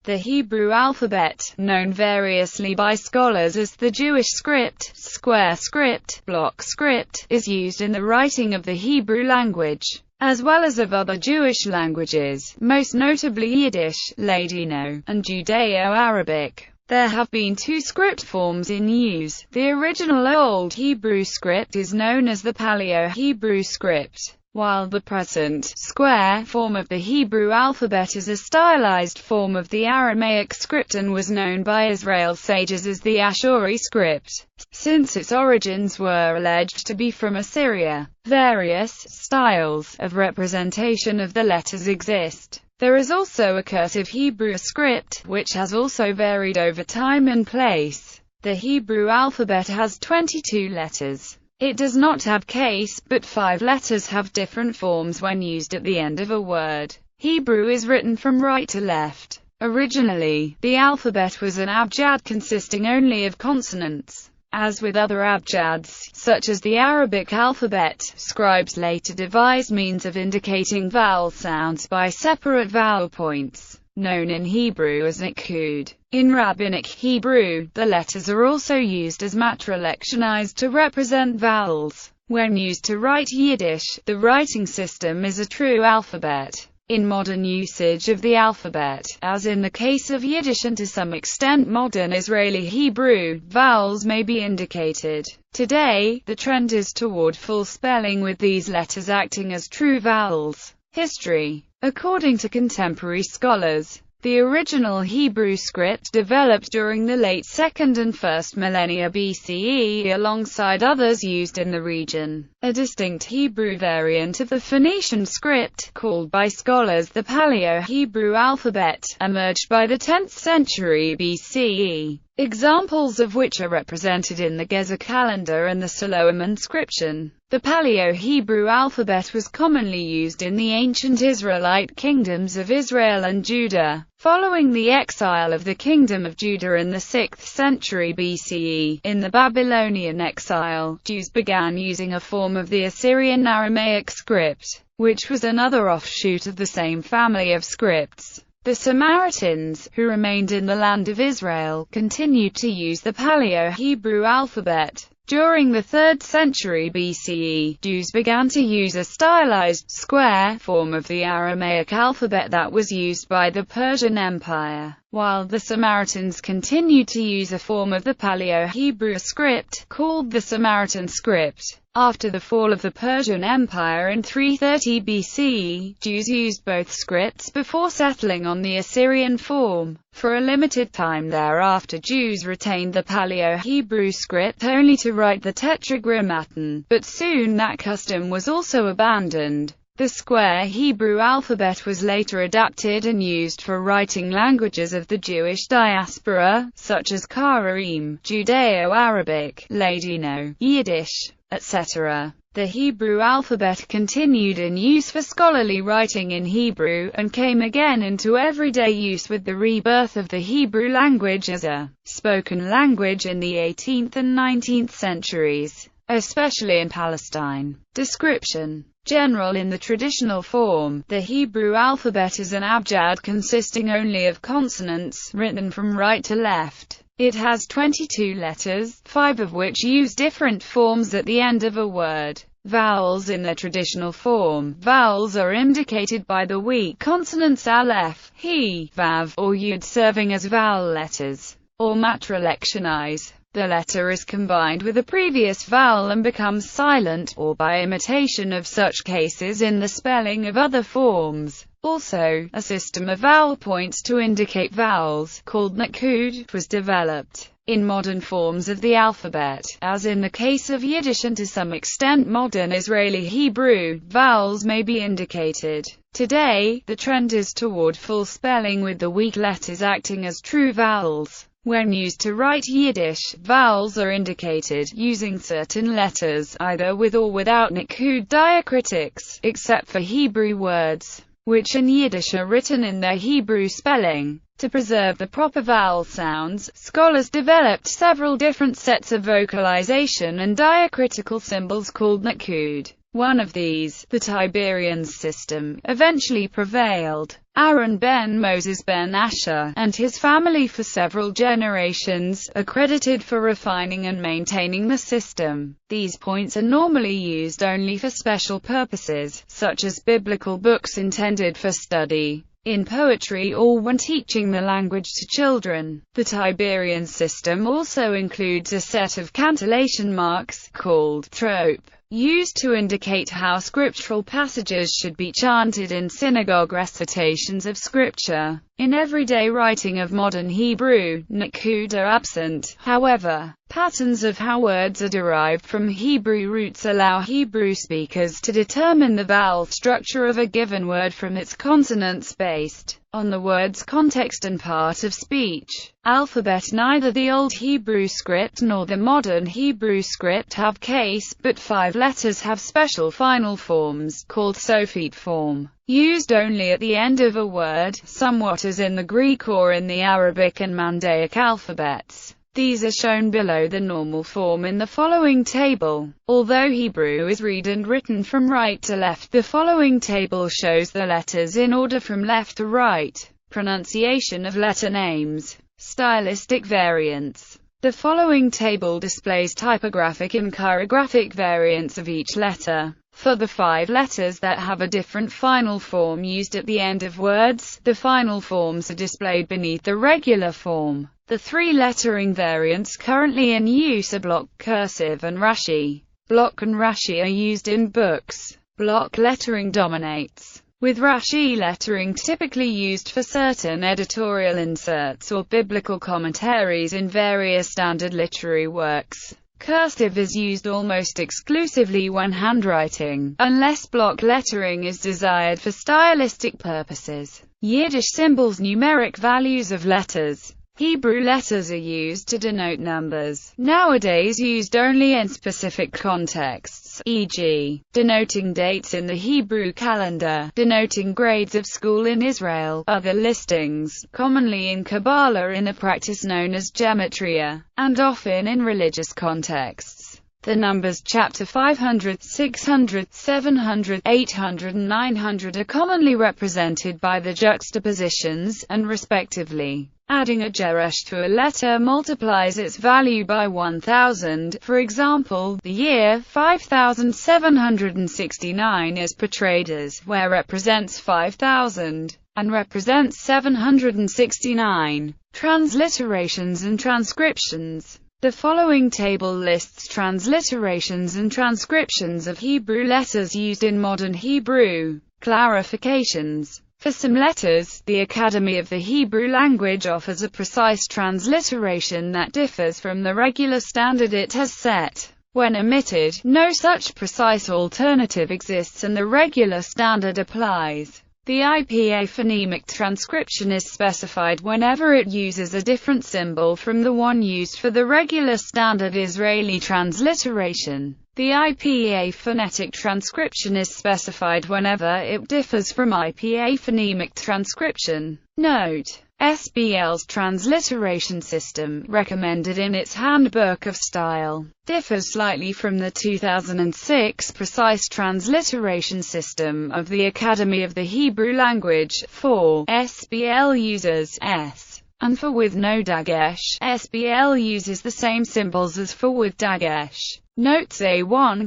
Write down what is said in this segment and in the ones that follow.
The Hebrew alphabet, known variously by scholars as the Jewish script, square script, block script, is used in the writing of the Hebrew language, as well as of other Jewish languages, most notably Yiddish, Ladino, and Judeo-Arabic. There have been two script forms in use. The original Old Hebrew script is known as the Paleo-Hebrew script, while the present, square, form of the Hebrew alphabet is a stylized form of the Aramaic script and was known by Israel sages as the Ashuri script, since its origins were alleged to be from Assyria. Various styles of representation of the letters exist. There is also a cursive Hebrew script, which has also varied over time and place. The Hebrew alphabet has 22 letters. It does not have case, but 5 letters have different forms when used at the end of a word. Hebrew is written from right to left. Originally, the alphabet was an abjad consisting only of consonants. As with other abjads, such as the Arabic alphabet, scribes later devised means of indicating vowel sounds by separate vowel points, known in Hebrew as nikud. In Rabbinic Hebrew, the letters are also used as matrolexionized to represent vowels. When used to write Yiddish, the writing system is a true alphabet. In modern usage of the alphabet, as in the case of Yiddish and to some extent modern Israeli Hebrew, vowels may be indicated. Today, the trend is toward full spelling with these letters acting as true vowels. History. According to contemporary scholars, the original Hebrew script developed during the late 2nd and 1st millennia BCE alongside others used in the region. A distinct Hebrew variant of the Phoenician script, called by scholars the Paleo-Hebrew alphabet, emerged by the 10th century BCE. Examples of which are represented in the Gezer calendar and the Solomon inscription. The Paleo-Hebrew alphabet was commonly used in the ancient Israelite kingdoms of Israel and Judah. Following the exile of the Kingdom of Judah in the 6th century BCE, in the Babylonian exile, Jews began using a form of the Assyrian Aramaic script, which was another offshoot of the same family of scripts. The Samaritans, who remained in the land of Israel, continued to use the Paleo-Hebrew alphabet. During the 3rd century BCE, Jews began to use a stylized, square, form of the Aramaic alphabet that was used by the Persian Empire, while the Samaritans continued to use a form of the Paleo-Hebrew script, called the Samaritan script. After the fall of the Persian Empire in 330 BCE, Jews used both scripts before settling on the Assyrian form. For a limited time thereafter, Jews retained the Paleo-Hebrew script only to write the Tetragrammaton, but soon that custom was also abandoned. The square Hebrew alphabet was later adapted and used for writing languages of the Jewish diaspora, such as Karaim, Judeo-Arabic, Ladino, Yiddish, etc. The Hebrew alphabet continued in use for scholarly writing in Hebrew, and came again into everyday use with the rebirth of the Hebrew language as a spoken language in the 18th and 19th centuries, especially in Palestine. Description. General. In the traditional form, the Hebrew alphabet is an abjad consisting only of consonants, written from right to left. It has 22 letters, 5 of which use different forms at the end of a word. Vowels. In their traditional form, vowels are indicated by the weak consonants aleph, he, vav, or yud serving as vowel letters, or matrolexionized. The letter is combined with a previous vowel and becomes silent, or by imitation of such cases in the spelling of other forms. Also, a system of vowel points to indicate vowels, called nikud, was developed. In modern forms of the alphabet, as in the case of Yiddish and to some extent modern Israeli Hebrew, vowels may be indicated. Today, the trend is toward full spelling with the weak letters acting as true vowels. When used to write Yiddish, vowels are indicated using certain letters, either with or without nikud diacritics, except for Hebrew words, which in Yiddish are written in their Hebrew spelling. To preserve the proper vowel sounds, scholars developed several different sets of vocalization and diacritical symbols called nikud. One of these, the Tiberians system, eventually prevailed. Aaron ben Moses ben Asher, and his family for several generations, are credited for refining and maintaining the system. These points are normally used only for special purposes, such as biblical books intended for study, in poetry, or when teaching the language to children. The Tiberian system also includes a set of cantillation marks, called trope, used to indicate how scriptural passages should be chanted in synagogue recitations of scripture. In everyday writing of modern Hebrew, nakud are absent. However, patterns of how words are derived from Hebrew roots allow Hebrew speakers to determine the vowel structure of a given word from its consonants based on the word's context and part of speech. Alphabet. Neither the Old Hebrew script nor the modern Hebrew script have case, but 5 letters have special final forms, called Sophete form, used only at the end of a word, somewhat as in the Greek or in the Arabic and Mandaic alphabets. These are shown below the normal form in the following table. Although Hebrew is read and written from right to left, the following table shows the letters in order from left to right. Pronunciation of letter names. Stylistic variants. The following table displays typographic and chirographic variants of each letter. For the 5 letters that have a different final form used at the end of words, the final forms are displayed beneath the regular form. The 3 lettering variants currently in use are block, cursive, and Rashi. Block and Rashi are used in books. Block lettering dominates, with Rashi lettering typically used for certain editorial inserts or biblical commentaries in various standard literary works. Cursive is used almost exclusively when handwriting, unless block lettering is desired for stylistic purposes. Yiddish symbols. Numeric values of letters. Hebrew letters are used to denote numbers, nowadays used only in specific contexts, e.g., denoting dates in the Hebrew calendar, denoting grades of school in Israel, other listings, commonly in Kabbalah in a practice known as gematria, and often in religious contexts. The numbers chapter 500, 600, 700, 800 and 900 are commonly represented by the juxtapositions, and respectively. Adding a geresh to a letter multiplies its value by 1000. For example, the year 5769 is portrayed as where represents 5000 and represents 769. Transliterations and transcriptions. The following table lists transliterations and transcriptions of Hebrew letters used in modern Hebrew. Clarifications. For some letters, the Academy of the Hebrew Language offers a precise transliteration that differs from the regular standard it has set. When omitted, no such precise alternative exists and the regular standard applies. The IPA phonemic transcription is specified whenever it uses a different symbol from the one used for the regular standard Israeli transliteration. The IPA phonetic transcription is specified whenever it differs from IPA phonemic transcription. Note: SBL's transliteration system, recommended in its Handbook of Style, differs slightly from the 2006 precise transliteration system of the Academy of the Hebrew Language. For SBL users, S and for with no dagesh, SBL uses the same symbols as for with dagesh. Notes A1,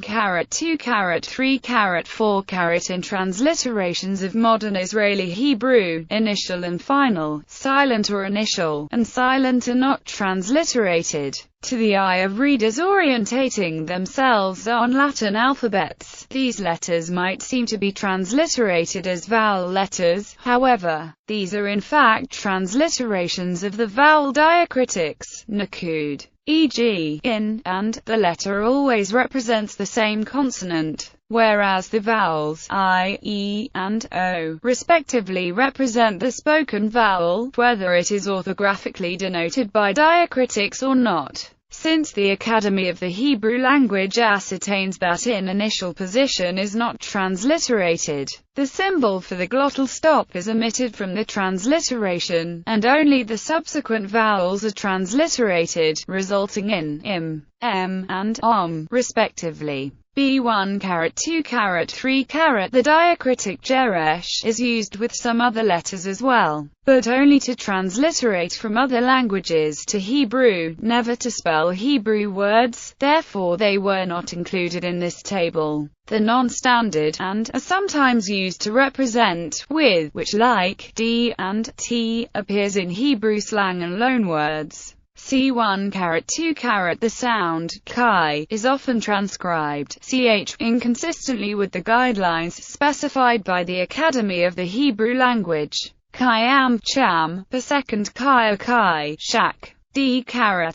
2, 3, 4 in transliterations of modern Israeli Hebrew, initial and final, silent or initial, and silent are not transliterated. To the eye of readers orientating themselves on Latin alphabets, these letters might seem to be transliterated as vowel letters. However, these are in fact transliterations of the vowel diacritics, nakud. E.g., in, and, the letter always represents the same consonant, whereas the vowels, I, E, and O, respectively represent the spoken vowel, whether it is orthographically denoted by diacritics or not. Since the Academy of the Hebrew Language ascertains that in initial position is not transliterated, the symbol for the glottal stop is omitted from the transliteration, and only the subsequent vowels are transliterated, resulting in im, em, and om, respectively. B1, 2, 3. The diacritic jeresh is used with some other letters as well, but only to transliterate from other languages to Hebrew, never to spell Hebrew words, therefore they were not included in this table. The non-standard and are sometimes used to represent with, which like d and t appears in Hebrew slang and loanwords. C1, 2, the sound chi is often transcribed ch inconsistently with the guidelines specified by the Academy of the Hebrew Language. Chi-am, cham, per second chi, shak. D.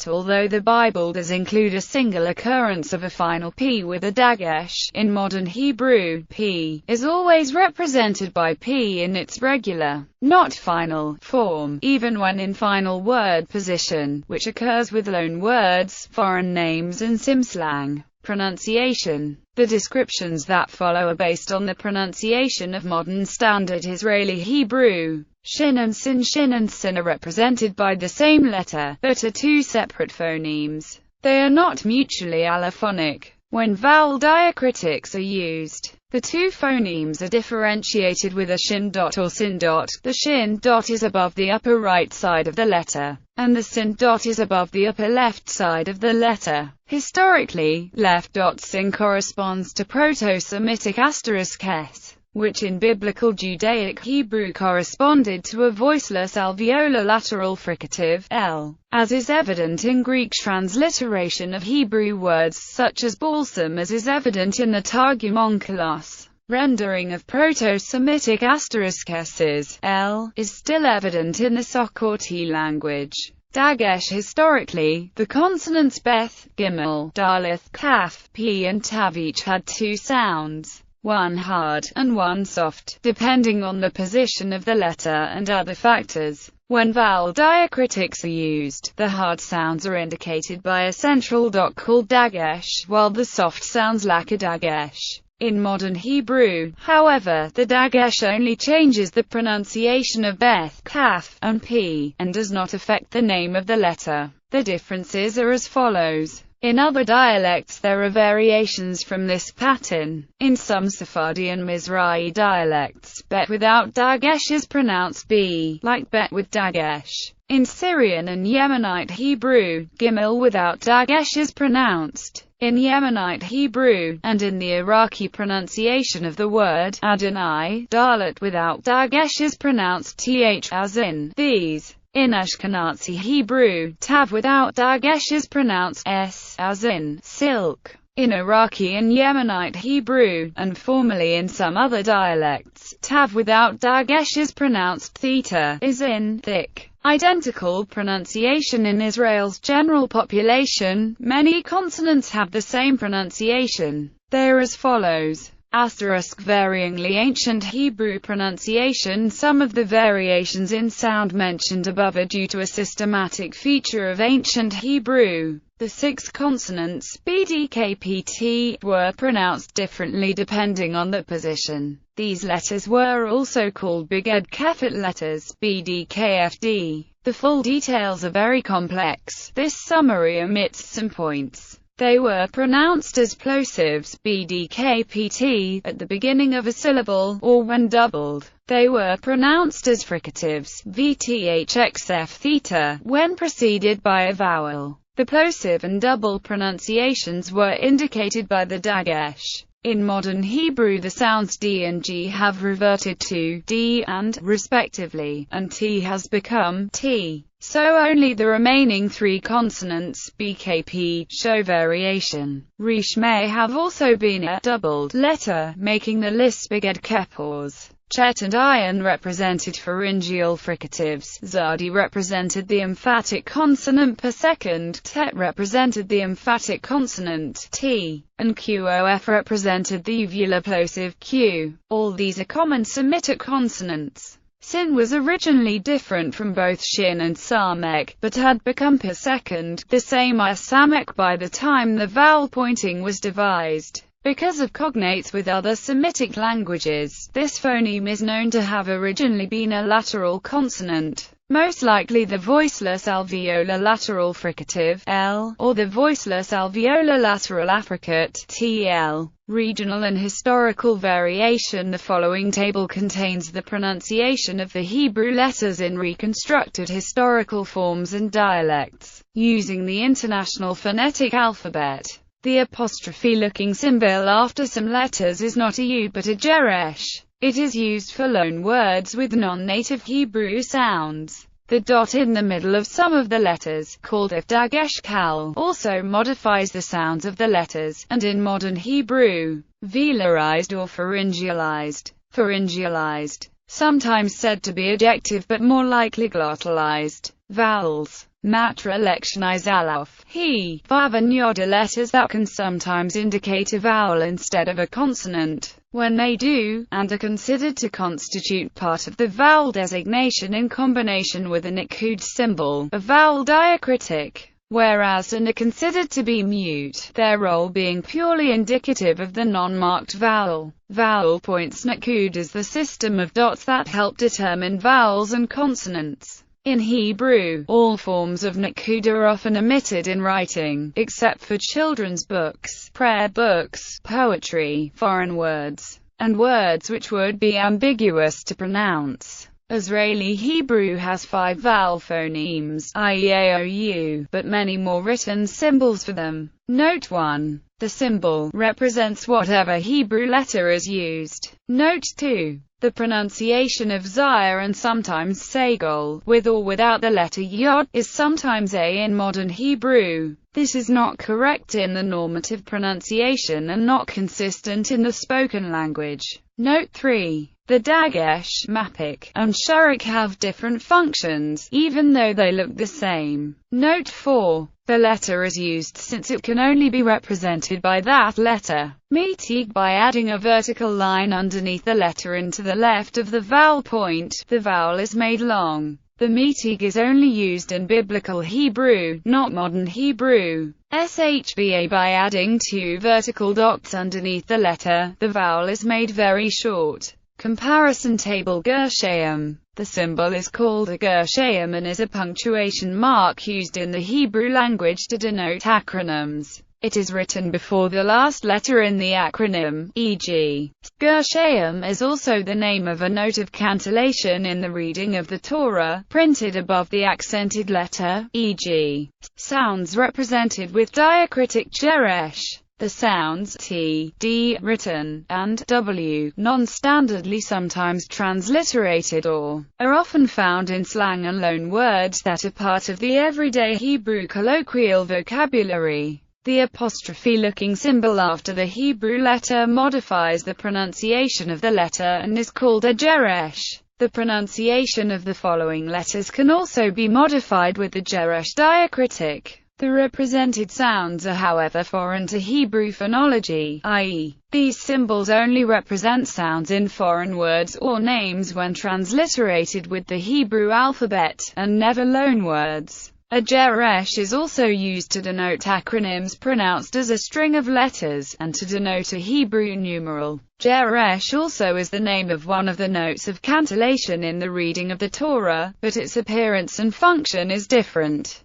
Although the Bible does include a single occurrence of a final p with a dagesh, in modern Hebrew, p is always represented by p in its regular, not final, form, even when in final word position, which occurs with loan words, foreign names and simslang. Pronunciation. The descriptions that follow are based on the pronunciation of modern Standard Israeli Hebrew. Shin and sin are represented by the same letter, but are two separate phonemes. They are not mutually allophonic. When vowel diacritics are used, the two phonemes are differentiated with a shin dot or sin dot. The shin dot is above the upper right side of the letter, and the sin dot is above the upper left side of the letter. Historically, left dot sin corresponds to Proto-Semitic asterisk s, which in Biblical Judaic Hebrew corresponded to a voiceless alveolar lateral fricative, l, as is evident in Greek transliteration of Hebrew words such as balsam, as is evident in the Targum Onkelos. Rendering of Proto-Semitic asterisk s's, l, is still evident in the Sokoti language. Dagesh. Historically, the consonants beth, gimel, daleth, kaf, p and tav each had two sounds, one hard, and one soft, depending on the position of the letter and other factors. When vowel diacritics are used, the hard sounds are indicated by a central dot called dagesh, while the soft sounds lack a dagesh. In modern Hebrew, however, the dagesh only changes the pronunciation of beth, kaf, and p, and does not affect the name of the letter. The differences are as follows. In other dialects there are variations from this pattern. In some Sephardi and Mizrahi dialects, bet without dagesh is pronounced b, like bet with dagesh. In Syrian and Yemenite Hebrew, gimel without dagesh is pronounced in Yemenite Hebrew, and in the Iraqi pronunciation of the word Adonai, dalet without dagesh is pronounced th, as in these. In Ashkenazi Hebrew, tav without dagesh is pronounced s, as in silk. In Iraqi and Yemenite Hebrew, and formerly in some other dialects, tav without dagesh is pronounced theta, as in thick. Identical pronunciation in Israel's general population. Many consonants have the same pronunciation. They are as follows. Asterisk. Varyingly ancient Hebrew pronunciation. Some of the variations in sound mentioned above are due to a systematic feature of ancient Hebrew. The 6 consonants, bdkpt, were pronounced differently depending on the position. These letters were also called biged kefet letters, bdkfd. The full details are very complex. This summary omits some points. They were pronounced as plosives, bdkpt, at the beginning of a syllable, or when doubled. They were pronounced as fricatives, vthxf theta, when preceded by a vowel. The plosive and double pronunciations were indicated by the dagesh. In modern Hebrew the sounds d and g have reverted to d and, respectively, and t has become t. So only the remaining 3 consonants, bkp, show variation. Resh may have also been a doubled letter, making the list biged kepors. Chet and iron represented pharyngeal fricatives, Zadi represented the emphatic consonant per second, Tet represented the emphatic consonant t, and Qof represented the uvular plosive q. All these are common Semitic consonants. Sin was originally different from both Shin and Samek, but had become per second, the same as Samek by the time the vowel pointing was devised. Because of cognates with other Semitic languages, this phoneme is known to have originally been a lateral consonant. most likely the voiceless alveolar lateral fricative L, or the voiceless alveolar lateral affricate TL. Regional and historical variation. The following table contains the pronunciation of the Hebrew letters in reconstructed historical forms and dialects, using the International Phonetic Alphabet. The apostrophe-looking symbol after some letters is not a U but a geresh. It is used for loan words with non-native Hebrew sounds. The dot in the middle of some of the letters, called a dagesh kal, also modifies the sounds of the letters, and in modern Hebrew, velarized or pharyngealized. Pharyngealized, sometimes said to be adjective but more likely glottalized. Vowels. Matra lectionize alof, he, vav and yod are letters that can sometimes indicate a vowel instead of a consonant, when they do, and are considered to constitute part of the vowel designation in combination with a nikud symbol, a vowel diacritic, whereas and are considered to be mute, their role being purely indicative of the non-marked vowel. Vowel points. Nikud is the system of dots that help determine vowels and consonants. In Hebrew, all forms of nikud are often omitted in writing, except for children's books, prayer books, poetry, foreign words, and words which would be ambiguous to pronounce. Israeli Hebrew has 5 vowel phonemes, i.e. a, o, u, but many more written symbols for them. Note 1. The symbol represents whatever Hebrew letter is used. Note 2. The pronunciation of Zaire and sometimes Sagol, with or without the letter Yod, is sometimes A in modern Hebrew. This is not correct in the normative pronunciation and not consistent in the spoken language. Note 3. The Dagesh, Mapik, and Shurik have different functions, even though they look the same. Note 4. The letter is used since it can only be represented by that letter. Mitig, by adding a vertical line underneath the letter and to the left of the vowel point, the vowel is made long. The mitig is only used in Biblical Hebrew, not modern Hebrew. Shba, by adding 2 vertical dots underneath the letter, the vowel is made very short. Comparison table. Gershaim. The symbol is called a gershaim and is a punctuation mark used in the Hebrew language to denote acronyms. It is written before the last letter in the acronym, e.g. Gershaim is also the name of a note of cantillation in the reading of the Torah, printed above the accented letter, e.g. Sounds represented with diacritic geresh. The sounds t, d, written, and w, non-standardly sometimes transliterated or, are often found in slang and loan words that are part of the everyday Hebrew colloquial vocabulary. The apostrophe-looking symbol after the Hebrew letter modifies the pronunciation of the letter and is called a geresh. The pronunciation of the following letters can also be modified with the geresh diacritic. The represented sounds are however foreign to Hebrew phonology, i.e., these symbols only represent sounds in foreign words or names when transliterated with the Hebrew alphabet, and never loan words. A geresh is also used to denote acronyms pronounced as a string of letters, and to denote a Hebrew numeral. Geresh also is the name of one of the notes of cantillation in the reading of the Torah, but its appearance and function is different.